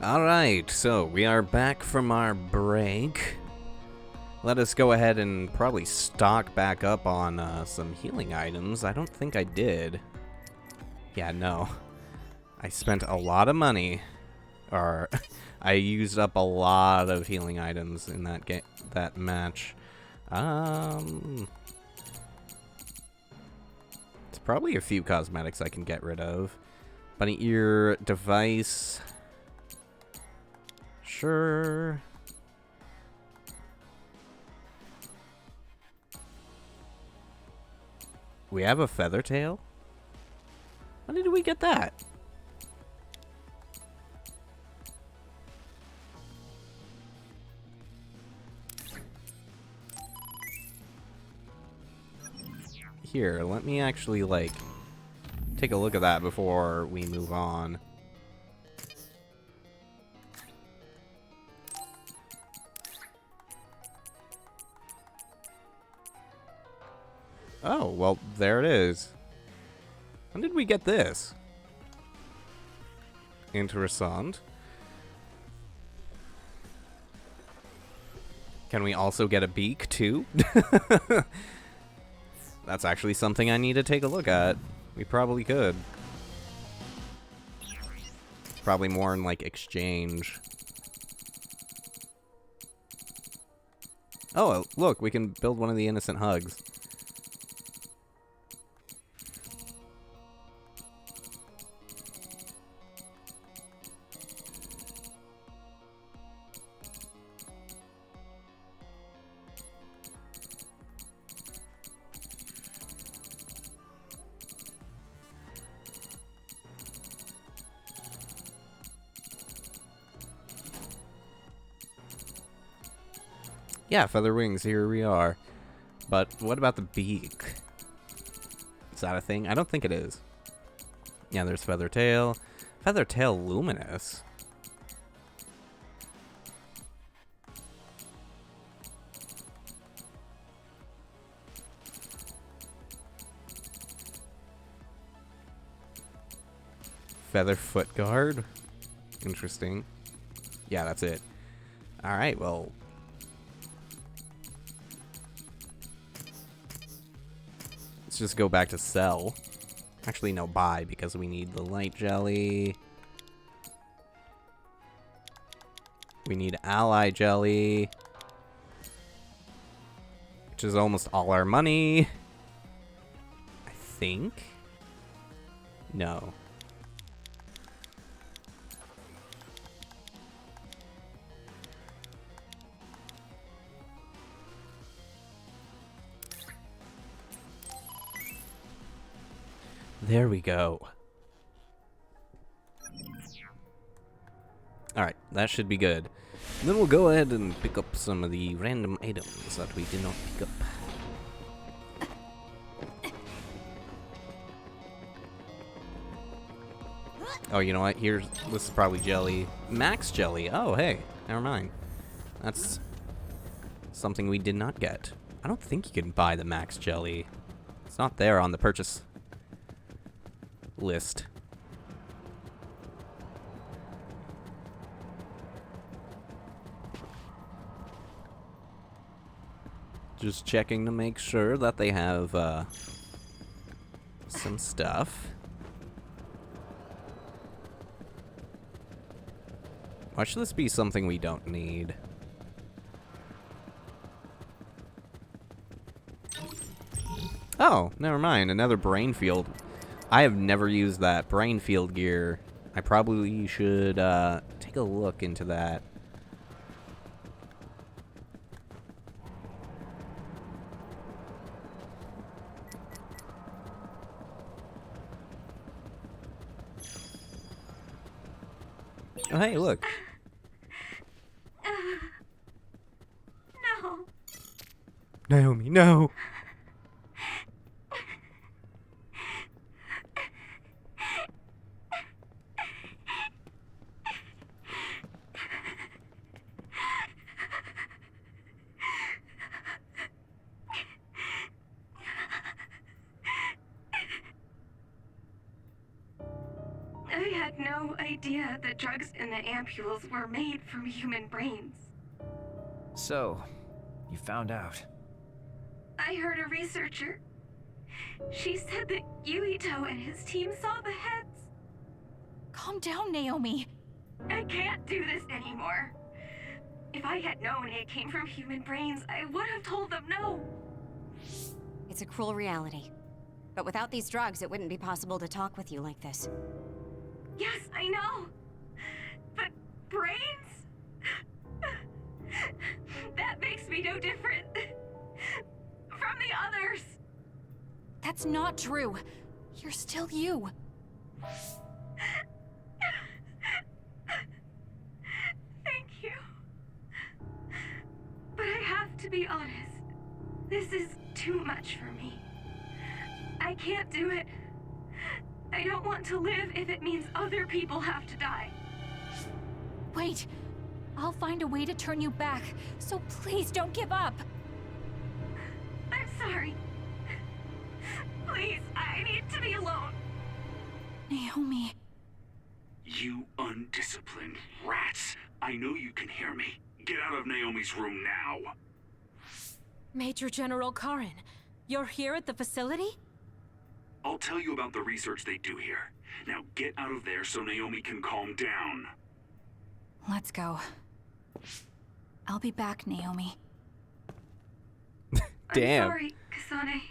Alright, so we are back from our break. Let us go ahead and probably stock back up on some healing items. I don't think I did. Yeah, no. I spent a lot of money. Or, I used up a lot of healing items in that match. It's probably a few cosmetics I can get rid of. Bunny ear, device. Sure. We have a feather tail? When did we get that? Here, let me actually, like, take a look at that before we move on. Oh, well, there it is. When did we get this? Interessant. Can we also get a beak, too? That's actually something I need to take a look at. We probably could. Probably more in, like, exchange. Oh, look, we can build one of the innocent hugs. Yeah, feather wings, here we are. But what about the beak? Is that a thing? I don't think it is. Yeah, there's feather tail. Feather tail luminous. Feather foot guard. Interesting. Yeah, that's it. Alright, well. Let's just go back to sell. Actually, no, buy, because we need the light jelly. We need ally jelly. Which is almost all our money. I think? No. There we go. Alright, that should be good. And then we'll go ahead and pick up some of the random items that we did not pick up. Oh, you know what? This is probably jelly. Max jelly. Oh, hey. Never mind. That's something we did not get. I don't think you can buy the max jelly. It's not there on the purchase list. Just checking to make sure that they have some stuff. Why should this be something we don't need? Oh, never mind. Another brain field. I have never used that brain field gear. I probably should take a look into that. Oh, hey, look. No. Naomi, no. I had no idea the drugs in the ampules were made from human brains. So, you found out. I heard a researcher. She said that Yuito and his team saw the heads. Calm down, Naomi. I can't do this anymore. If I had known it came from human brains, I would have told them no. It's a cruel reality. But without these drugs, it wouldn't be possible to talk with you like this. Yes, I know. But brains? That makes me no different from the others. That's not true. You're still you. Thank you. But I have to be honest. This is too much for me. I can't do it. I don't want to live if it means other people have to die. Wait. I'll find a way to turn you back, so please don't give up. I'm sorry. Please, I need to be alone. Naomi. You undisciplined rats. I know you can hear me. Get out of Naomi's room now. Major General Karin, you're here at the facility? I'll tell you about the research they do here. Now get out of there so Naomi can calm down. Let's go. I'll be back, Naomi. Damn. I'm sorry, Kasane.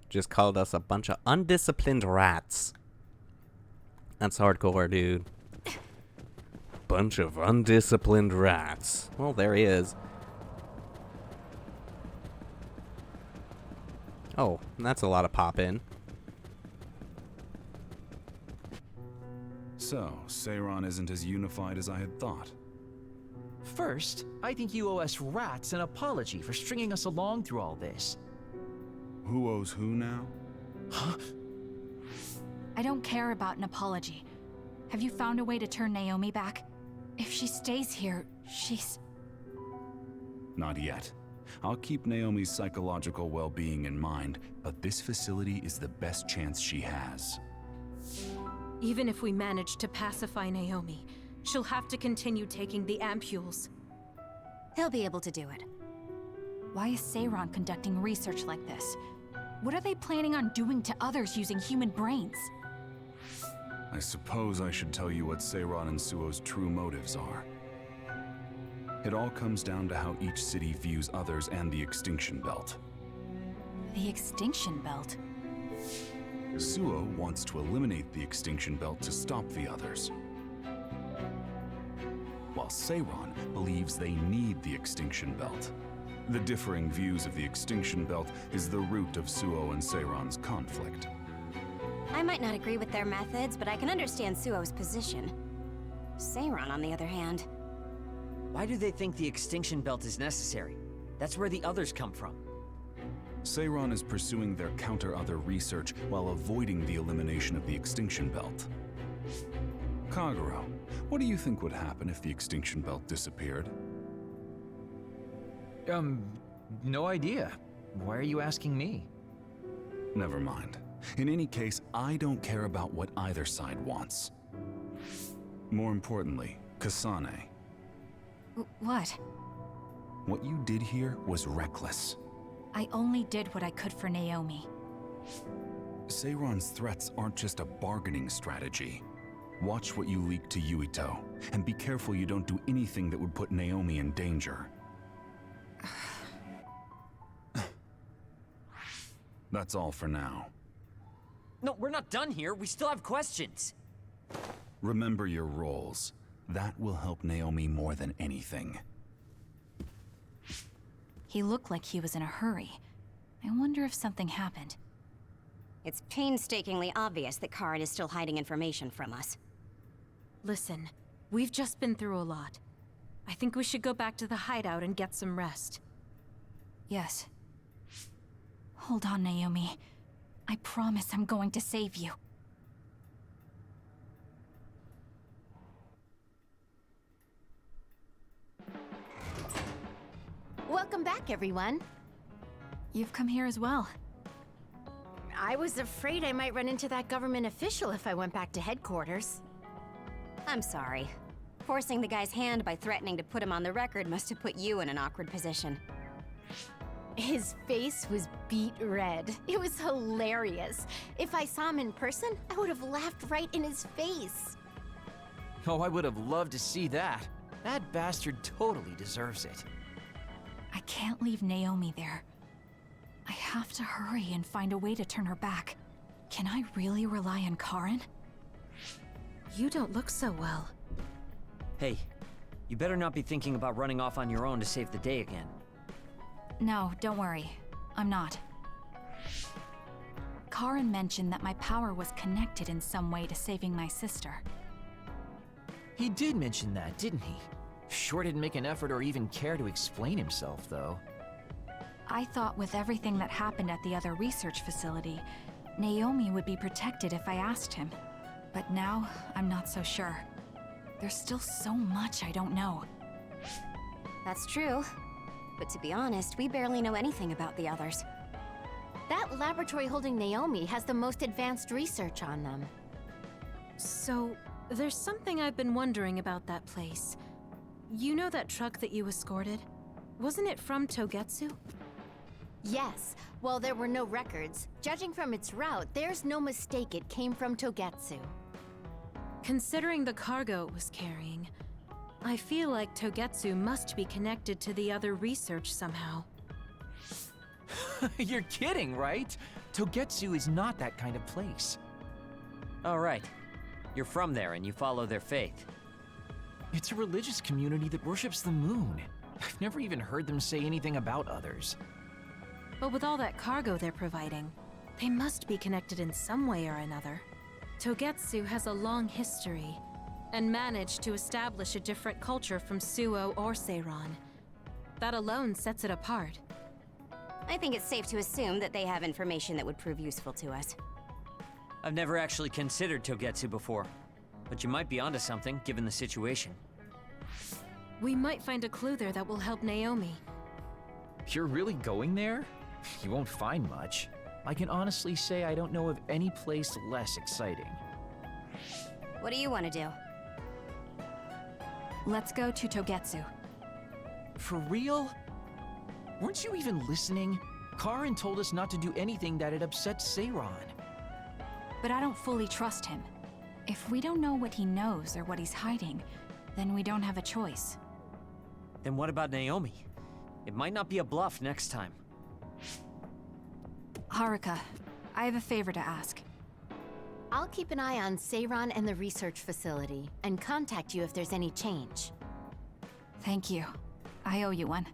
Just called us a bunch of undisciplined rats. That's hardcore, dude. Bunch of undisciplined rats. Well, there he is. Oh, that's a lot of pop-in. So, Seiron isn't as unified as I had thought. First, I think you owe us rats an apology for stringing us along through all this. Who owes who now? Huh? I don't care about an apology. Have you found a way to turn Naomi back? If she stays here, she's... Not yet. I'll keep Naomi's psychological well-being in mind, but this facility is the best chance she has. Even if we manage to pacify Naomi, she'll have to continue taking the ampules. He'll be able to do it. Why is Seiron conducting research like this? What are they planning on doing to others using human brains? I suppose I should tell you what Seiron and Suo's true motives are. It all comes down to how each city views others and the Extinction Belt. The Extinction Belt? Suo wants to eliminate the Extinction Belt to stop the others, while Seiron believes they need the Extinction Belt. The differing views of the Extinction Belt is the root of Suo and Seiron's conflict. I might not agree with their methods, but I can understand Suo's position. Seiron, on the other hand... Why do they think the Extinction Belt is necessary? That's where the others come from. Seiron is pursuing their counter-other research while avoiding the elimination of the Extinction Belt. Kagero, what do you think would happen if the Extinction Belt disappeared? No idea. Why are you asking me? Never mind. In any case, I don't care about what either side wants. More importantly, Kasane. What? What you did here was reckless. I only did what I could for Naomi. Seiron's threats aren't just a bargaining strategy. Watch what you leak to Yuito, and be careful you don't do anything that would put Naomi in danger. That's all for now. No, we're not done here. We still have questions. Remember your roles. That will help Naomi more than anything. He looked like he was in a hurry. I wonder if something happened. It's painstakingly obvious that Karin is still hiding information from us. Listen, we've just been through a lot. I think we should go back to the hideout and get some rest. Yes. Hold on, Naomi. I promise I'm going to save you. Welcome back, everyone. You've come here as well. I was afraid I might run into that government official if I went back to headquarters. I'm sorry. Forcing the guy's hand by threatening to put him on the record must have put you in an awkward position. His face was beet red. It was hilarious. If I saw him in person, I would have laughed right in his face. Oh, I would have loved to see that. That bastard totally deserves it. I can't leave Naomi there. I have to hurry and find a way to turn her back. Can I really rely on Karen? You don't look so well. Hey, you better not be thinking about running off on your own to save the day again. No, don't worry. I'm not. Karen mentioned that my power was connected in some way to saving my sister. He did mention that, didn't he? Sure didn't make an effort or even care to explain himself, though. I thought with everything that happened at the other research facility, Naomi would be protected if I asked him. But now, I'm not so sure. There's still so much I don't know. That's true. But to be honest, we barely know anything about the others. That laboratory holding Naomi has the most advanced research on them. So, there's something I've been wondering about that place. You know that truck that you escorted? Wasn't it from Togetsu? Yes, while there were no records, judging from its route, there's no mistake it came from Togetsu. Considering the cargo it was carrying, I feel like Togetsu must be connected to the other research somehow. You're kidding, right? Togetsu is not that kind of place. All right. You're from there and you follow their faith. It's a religious community that worships the moon. I've never even heard them say anything about others. But with all that cargo they're providing, they must be connected in some way or another. Togetsu has a long history, and managed to establish a different culture from Suo or Seiran. That alone sets it apart. I think it's safe to assume that they have information that would prove useful to us. I've never actually considered Togetsu before, but you might be onto something given the situation. We might find a clue there that will help Naomi. You're really going there? You won't find much. I can honestly say I don't know of any place less exciting. What do you want to do? Let's go to Togetsu. For real? Weren't you even listening? Karen told us not to do anything that'd upset Seiran. But I don't fully trust him. If we don't know what he knows or what he's hiding, then we don't have a choice. Then what about Naomi? It might not be a bluff next time. Haruka, I have a favor to ask. I'll keep an eye on Seiran and the research facility, and contact you if there's any change. Thank you. I owe you one.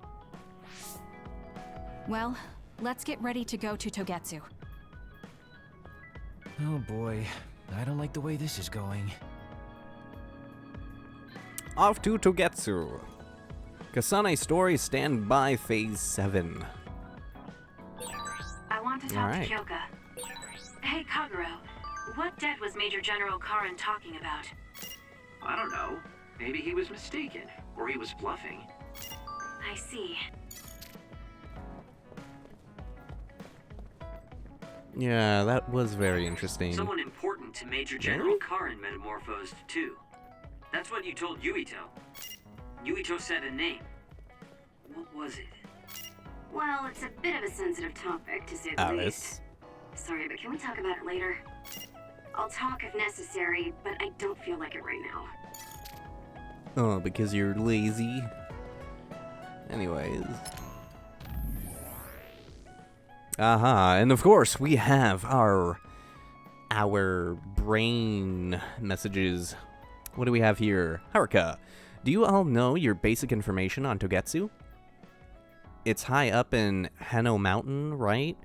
Well, let's get ready to go to Togetsu. Oh boy, I don't like the way this is going. Off to Togetsu. Kasane Story Standby Phase 7. I want to talk Alright. to Kyoka. Hey, Kaguro. What debt was Major General Karen talking about? I don't know. Maybe he was mistaken, or he was bluffing. I see. Yeah, that was very interesting. Someone important to Major General Karen metamorphosed too. That's what you told Yuito. Yuito said a name. What was it? Well, it's a bit of a sensitive topic, to say the Alice. least. Sorry, but can we talk about it later? I'll talk if necessary, but I don't feel like it right now. Oh, because you're lazy. Anyways. Aha, and of course we have our brain messages. What do we have here? Haruka, do you all know your basic information on Togetsu? It's high up in Hano Mountain, right?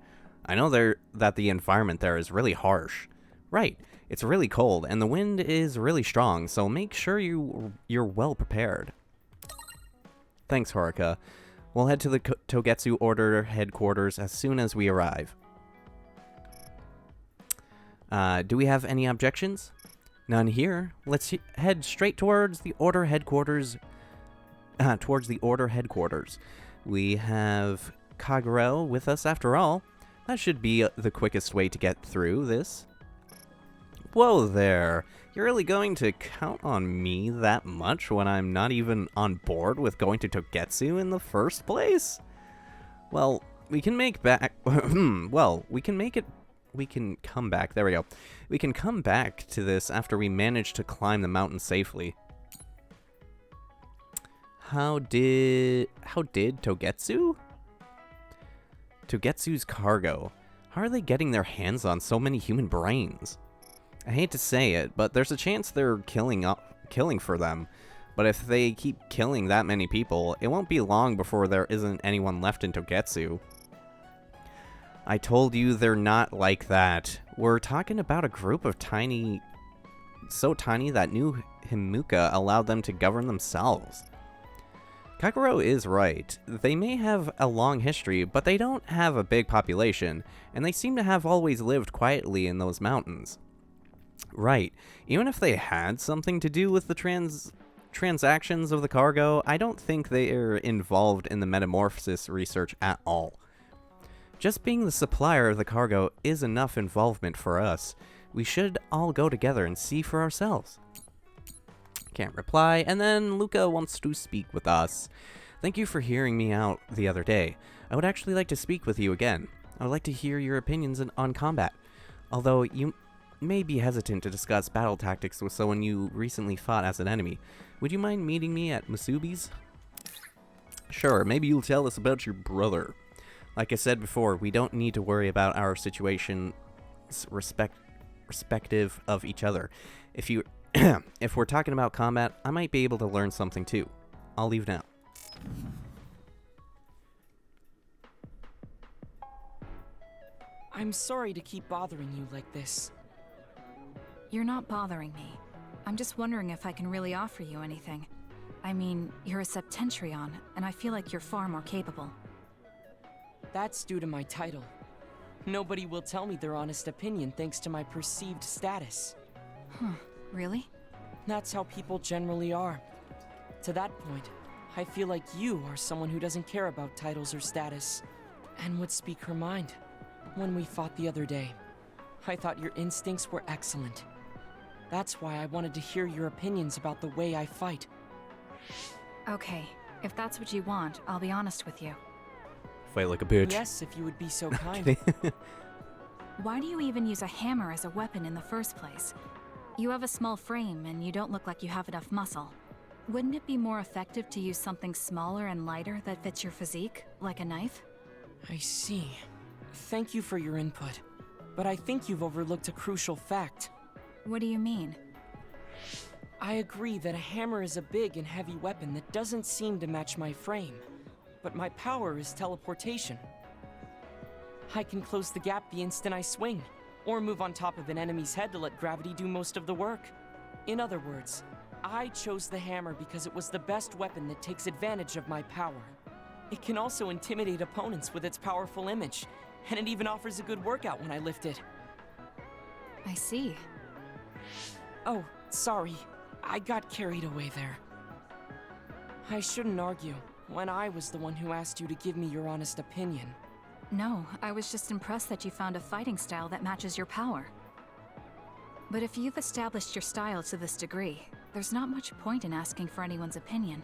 I know that the environment there is really harsh. Right, it's really cold, and the wind is really strong, so make sure you're well prepared. Thanks, Haruka. We'll head to the Togetsu Order headquarters as soon as we arrive. Do we have any objections? None here. Let's head straight towards the Order headquarters. We have Kaguro with us after all. That should be the quickest way to get through this. Whoa there. You're really going to count on me that much when I'm not even on board with going to Togetsu in the first place? Well, we can make back... well, we can come back. There we go. We can come back to this after we manage to climb the mountain safely. How did Togetsu? Togetsu's cargo. How are they getting their hands on so many human brains? I hate to say it, but there's a chance they're killing for them. But if they keep killing that many people, it won't be long before there isn't anyone left in Togetsu. I told you they're not like that. We're talking about a group of so tiny that New Himuka allowed them to govern themselves. Kagero is right. They may have a long history, but they don't have a big population, and they seem to have always lived quietly in those mountains. Right. Even if they had something to do with the transactions of the cargo, I don't think they are involved in the metamorphosis research at all. Just being the supplier of the cargo is enough involvement for us. We should all go together and see for ourselves. Can't reply, and then Luca wants to speak with us. Thank you for hearing me out the other day. I would actually like to speak with you again. I would like to hear your opinions on combat. Although you may be hesitant to discuss battle tactics with someone you recently fought as an enemy, would you mind meeting me at Masubi's? Sure, maybe you'll tell us about your brother. Like I said before, we don't need to worry about our situation respective of each other. If we're talking about combat, I might be able to learn something too. I'll leave now. I'm sorry to keep bothering you like this. You're not bothering me. I'm just wondering if I can really offer you anything. I mean, you're a Septentrion, and I feel like you're far more capable. That's due to my title. Nobody will tell me their honest opinion thanks to my perceived status. Huh, really? That's how people generally are. To that point, I feel like you are someone who doesn't care about titles or status, and would speak her mind. When we fought the other day, I thought your instincts were excellent. That's why I wanted to hear your opinions about the way I fight. Okay, if that's what you want, I'll be honest with you. Fight like a bitch. Yes, if you would be so kind. Why do you even use a hammer as a weapon in the first place? You have a small frame, and you don't look like you have enough muscle. Wouldn't it be more effective to use something smaller and lighter that fits your physique, like a knife? I see. Thank you for your input, but I think you've overlooked a crucial fact. What do you mean? I agree that a hammer is a big and heavy weapon that doesn't seem to match my frame, but my power is teleportation. I can close the gap the instant I swing, or move on top of an enemy's head to let gravity do most of the work. In other words, I chose the hammer because it was the best weapon that takes advantage of my power. It can also intimidate opponents with its powerful image, and it even offers a good workout when I lift it. I see. Oh, sorry. I got carried away there. I shouldn't argue, when I was the one who asked you to give me your honest opinion. No, I was just impressed that you found a fighting style that matches your power. But if you've established your style to this degree, there's not much point in asking for anyone's opinion.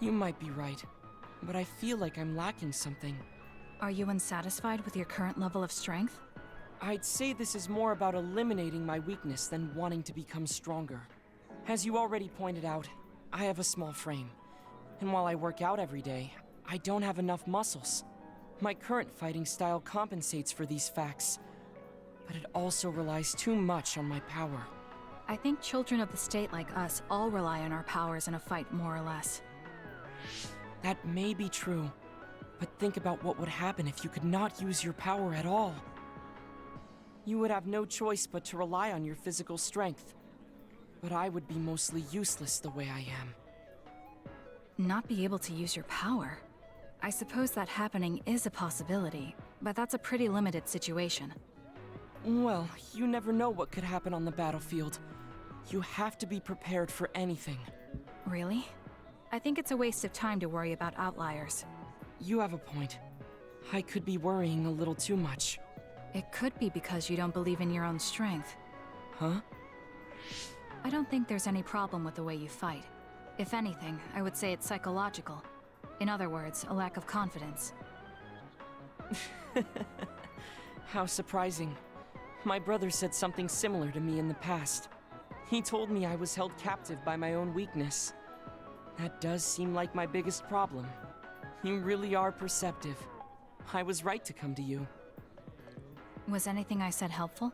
You might be right, but I feel like I'm lacking something. Are you unsatisfied with your current level of strength? I'd say this is more about eliminating my weakness than wanting to become stronger. As you already pointed out, I have a small frame, and while I work out every day, I don't have enough muscles. My current fighting style compensates for these facts, but it also relies too much on my power. I think children of the state like us all rely on our powers in a fight, more or less. That may be true, but think about what would happen if you could not use your power at all. You would have no choice but to rely on your physical strength, but I would be mostly useless the way I am. Not be able to use your power? I suppose that happening is a possibility, but that's a pretty limited situation. Well, you never know what could happen on the battlefield. You have to be prepared for anything. Really? I think it's a waste of time to worry about outliers. You have a point. I could be worrying a little too much. It could be because you don't believe in your own strength. Huh? I don't think there's any problem with the way you fight. If anything, I would say it's psychological. In other words, a lack of confidence. How surprising. My brother said something similar to me in the past. He told me I was held captive by my own weakness. That does seem like my biggest problem. You really are perceptive. I was right to come to you. Was anything I said helpful?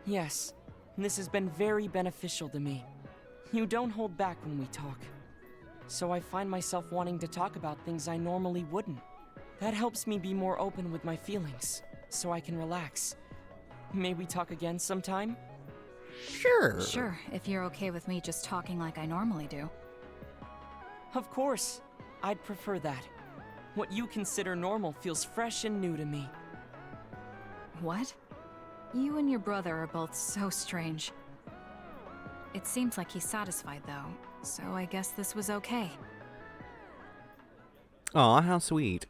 Yes, this has been very beneficial to me. You don't hold back when we talk. So I find myself wanting to talk about things I normally wouldn't. That helps me be more open with my feelings, so I can relax. May we talk again sometime? Sure. Sure, if you're okay with me just talking like I normally do. Of course. I'd prefer that. What you consider normal feels fresh and new to me. What? You and your brother are both so strange. It seems like he's satisfied, though, so I guess this was okay. Aw, how sweet.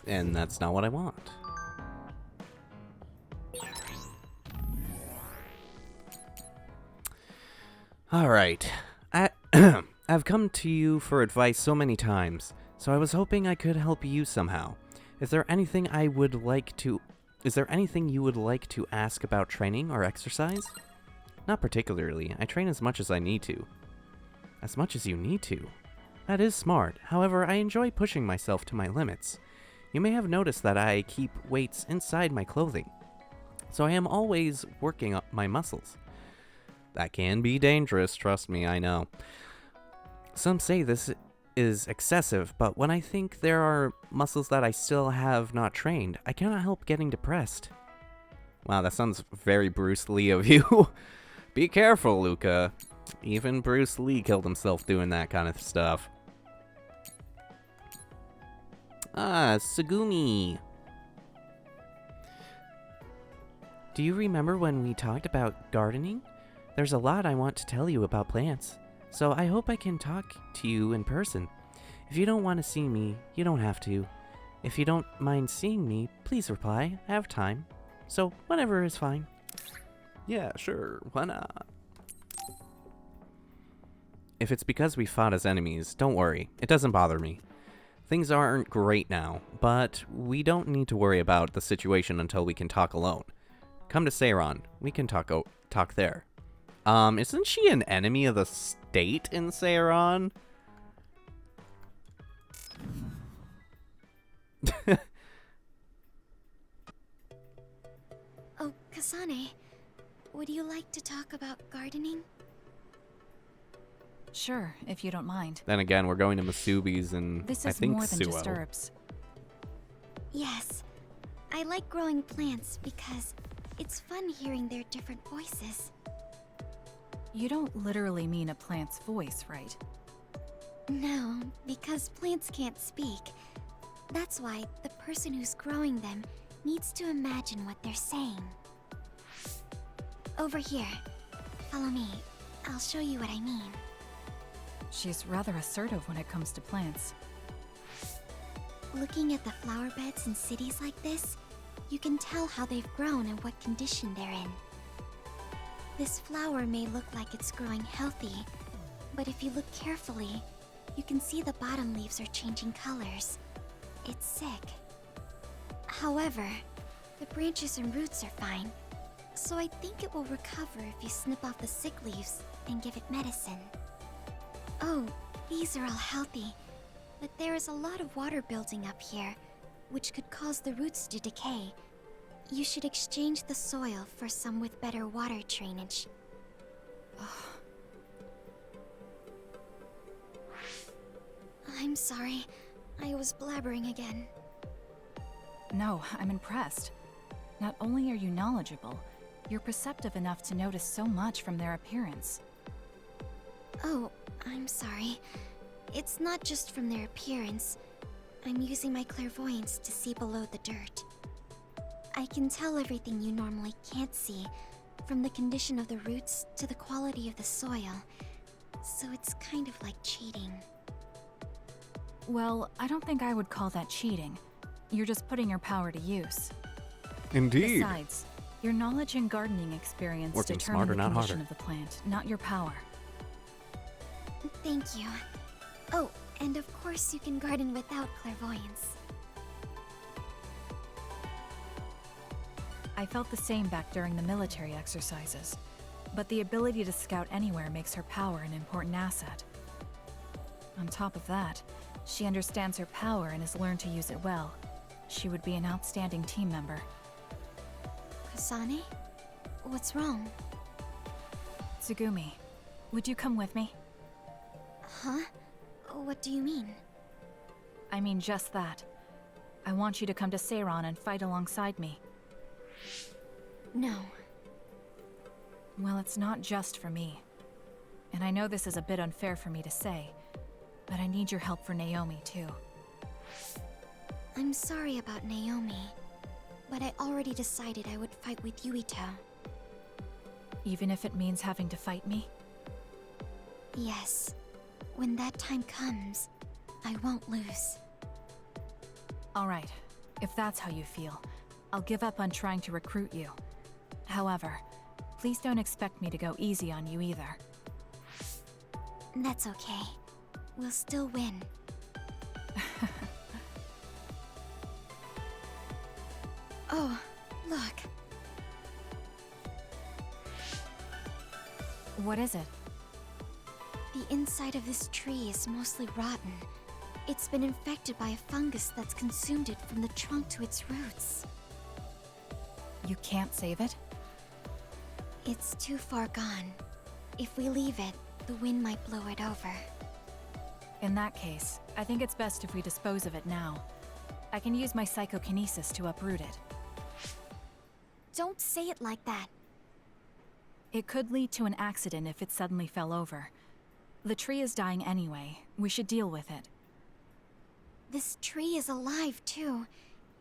And that's not what I want. Alright. I've come to you for advice so many times, so I was hoping I could help you somehow. Is there anything you would like to ask about training or exercise? Not particularly. I train as much as I need to. As much as you need to? That is smart. However, I enjoy pushing myself to my limits. You may have noticed that I keep weights inside my clothing, so I am always working up my muscles. That can be dangerous, trust me, I know. Some say this is excessive, but when I think there are muscles that I still have not trained, I cannot help getting depressed. Wow, that sounds very Bruce Lee of you. Be careful, Luca. Even Bruce Lee killed himself doing that kind of stuff. Ah, Sugumi. Do you remember when we talked about gardening? There's a lot I want to tell you about plants, so I hope I can talk to you in person. If you don't want to see me, you don't have to. If you don't mind seeing me, please reply. I have time. So, whatever is fine. Yeah, sure. Why not? If it's because we fought as enemies, don't worry. It doesn't bother me. Things aren't great now, but we don't need to worry about the situation until we can talk alone. Come to Seiron. We can talk there. Isn't she an enemy of the state in Seiron? Oh, Kasane, would you like to talk about gardening? Sure, if you don't mind. Then again, we're going to Masubi's and This I is think more than Suo. just herbs. Yes. I like growing plants because it's fun hearing their different voices. You don't literally mean a plant's voice, right? No, because plants can't speak. That's why the person who's growing them needs to imagine what they're saying. Over here. Follow me. I'll show you what I mean. She's rather assertive when it comes to plants. Looking at the flower beds in cities like this, you can tell how they've grown and what condition they're in. This flower may look like it's growing healthy, but if you look carefully, you can see the bottom leaves are changing colors. It's sick. However, the branches and roots are fine, so I think it will recover if you snip off the sick leaves and give it medicine. Oh, these are all healthy, but there is a lot of water building up here, which could cause the roots to decay. You should exchange the soil for some with better water drainage. I'm sorry. I was blabbering again. No, I'm impressed. Not only are you knowledgeable, you're perceptive enough to notice so much from their appearance. Oh, I'm sorry. It's not just from their appearance. I'm using my clairvoyance to see below the dirt. I can tell everything you normally can't see, from the condition of the roots to the quality of the soil. So it's kind of like cheating. Well, I don't think I would call that cheating. You're just putting your power to use. Indeed. Besides, your knowledge and gardening experience Working determine smarter, the not condition harder. of the plant, not your power. Thank you. Oh, and of course you can garden without clairvoyance. I felt the same back during the military exercises, but the ability to scout anywhere makes her power an important asset. On top of that, she understands her power and has learned to use it well. She would be an outstanding team member. Kasane? What's wrong? Tsugumi, would you come with me? Huh? What do you mean? I mean just that. I want you to come to Seiran and fight alongside me. No. Well, it's not just for me. And I know this is a bit unfair for me to say, but I need your help for Naomi, too. I'm sorry about Naomi, but I already decided I would fight with Yuito. Even if it means having to fight me? Yes. When that time comes, I won't lose. Alright, if that's how you feel, I'll give up on trying to recruit you. However, please don't expect me to go easy on you either. That's okay. We'll still win. Oh, look. What is it? The inside of this tree is mostly rotten. It's been infected by a fungus that's consumed it from the trunk to its roots. You can't save it? It's too far gone. If we leave it, the wind might blow it over. In that case, I think it's best if we dispose of it now. I can use my psychokinesis to uproot it. Don't say it like that. It could lead to an accident if it suddenly fell over. The tree is dying anyway. We should deal with it. This tree is alive, too.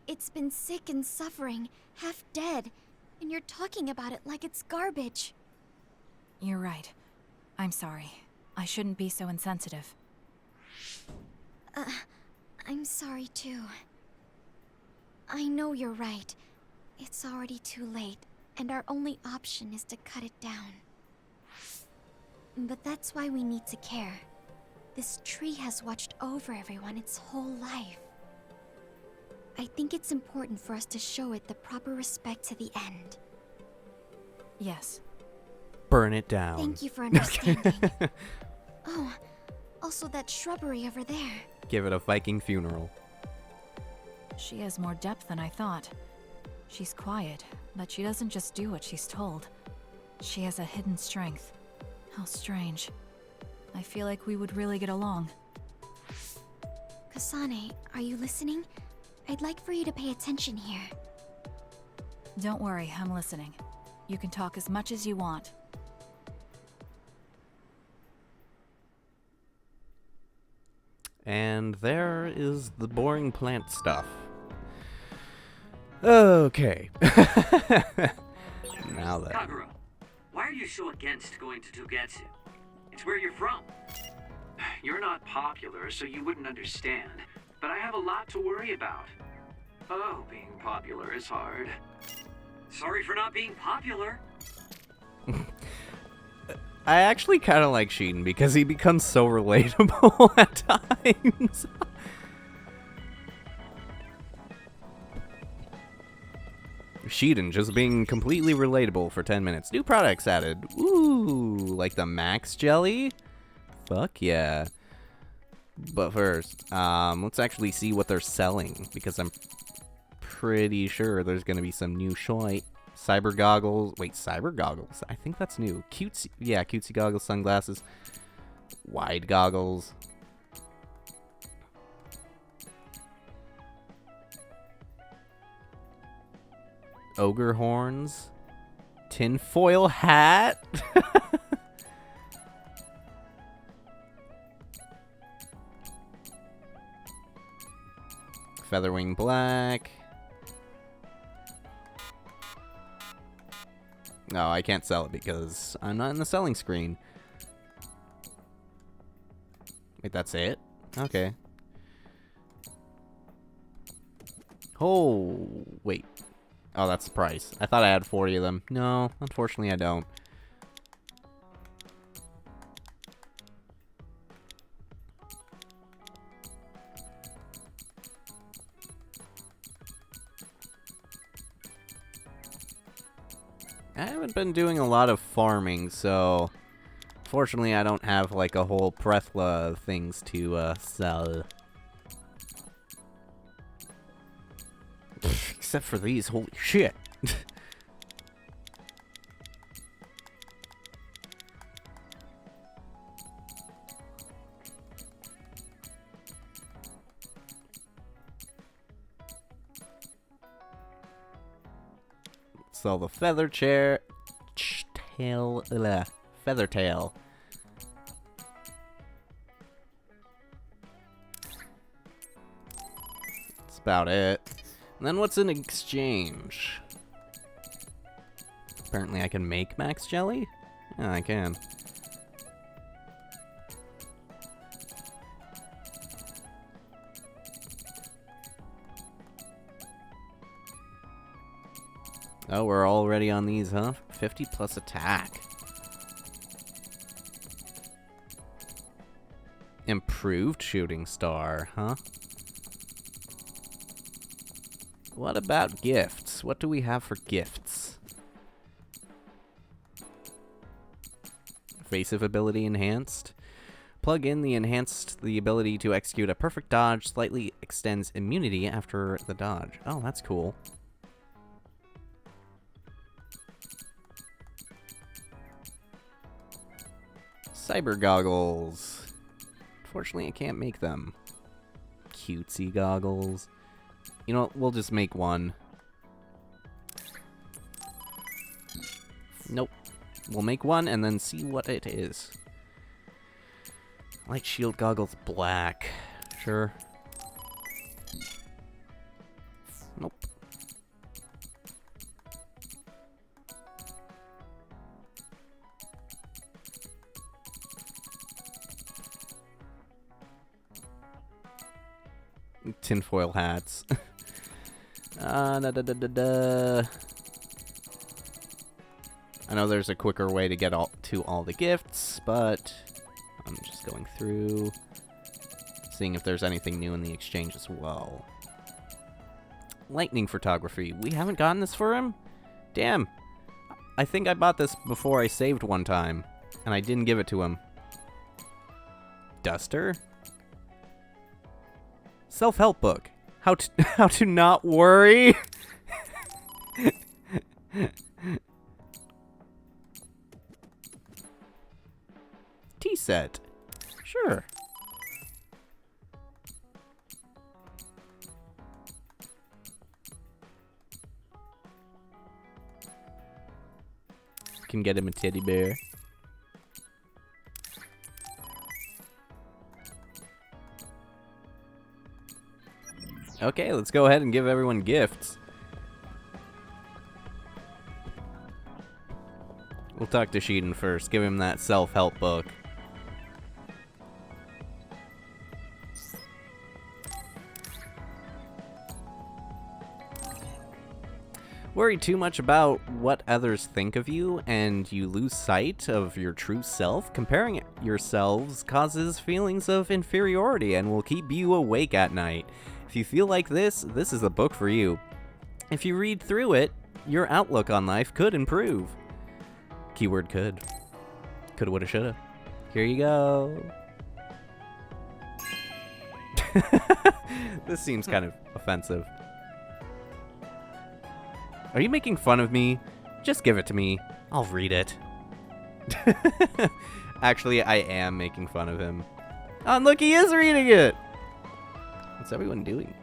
It's been sick and suffering, half dead, and you're talking about it like it's garbage. You're right. I'm sorry. I shouldn't be so insensitive. I'm sorry, too. I know you're right. It's already too late, and our only option is to cut it down. But that's why we need to care. This tree has watched over everyone its whole life. I think it's important for us to show it the proper respect to the end. Yes. Burn it down. Thank you for understanding. Oh, also that shrubbery over there. Give it a Viking funeral. She has more depth than I thought. She's quiet, but she doesn't just do what she's told. She has a hidden strength. How strange. I feel like we would really get along. Kasane, are you listening? I'd like for you to pay attention here. Don't worry, I'm listening. You can talk as much as you want. And there is the boring plant stuff. Okay. Now then. Kagura, why are you so against going to Togetsu? It's where you're from. You're not popular, so you wouldn't understand. But I have a lot to worry about. Oh, being popular is hard. Sorry for not being popular. I actually kind of like Sheetan because he becomes so relatable at times. Sheetan just being completely relatable for 10 minutes. New products added. Ooh, like the Max Jelly? Fuck yeah. But first, let's actually see what they're selling, because I'm pretty sure there's gonna be some new shite. Cyber goggles. Wait, cyber goggles? I think that's new. Cutesy, yeah, cutesy goggles, sunglasses, wide goggles. Ogre horns. Tinfoil hat. Featherwing black. No, I can't sell it because I'm not in the selling screen. Wait, that's it? Okay. Oh, wait. Oh, that's the price. I thought I had 40 of them. No, unfortunately I don't. I haven't been doing a lot of farming, so fortunately I don't have like a whole plethora of things to sell. Except for these, holy shit. Sell the feather chair, feather tail. That's about it. And then what's in exchange? Apparently I can make max jelly? Yeah, I can. Oh, we're already on these, huh? 50 plus attack. Improved shooting star, huh? What about gifts? What do we have for gifts? Evasive ability enhanced. Plug in the ability to execute a perfect dodge slightly extends immunity after the dodge. Oh, that's cool. Cyber goggles. Unfortunately, I can't make them. Cutesy goggles. You know what? We'll just make one. Nope. We'll make one and then see what it is. Light shield goggles black. Sure. Nope. Tinfoil hats. I know there's a quicker way to get all the gifts, but I'm just going through, seeing if there's anything new in the exchange as well. Lightning photography. We haven't gotten this for him? Damn. I think I bought this before I saved one time, and I didn't give it to him. Duster? Self-help book. How to not worry. Tea set. Sure. Can get him a teddy bear. Okay, let's go ahead and give everyone gifts. We'll talk to Sheeden first. Give him that self-help book. Worry too much about what others think of you, and you lose sight of your true self. Comparing yourselves causes feelings of inferiority and will keep you awake at night. If you feel like this is the book for you. If you read through it, your outlook on life could improve. Keyword could. Coulda, woulda, shoulda. Here you go. This seems kind of offensive. Are you making fun of me? Just give it to me. I'll read it. Actually, I am making fun of him. Oh, and look, he is reading it! What's everyone doing?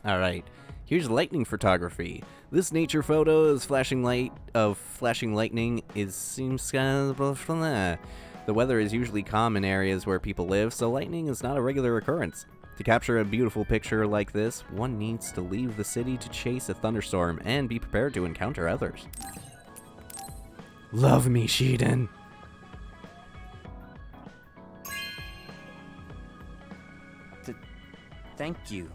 Alright, here's lightning photography. This nature photo is flashing lightning seems kind of from there. The weather is usually calm in areas where people live, so lightning is not a regular occurrence. To capture a beautiful picture like this, one needs to leave the city to chase a thunderstorm and be prepared to encounter others. Love me, Shiden! Thank you.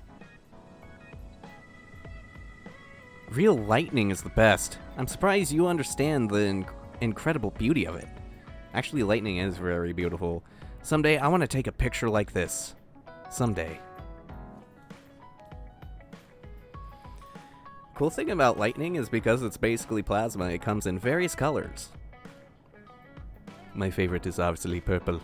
Real lightning is the best. I'm surprised you understand the incredible beauty of it. Actually, lightning is very beautiful. Someday, I want to take a picture like this. Someday. Cool thing about lightning is because it's basically plasma, it comes in various colors. My favorite is obviously purple.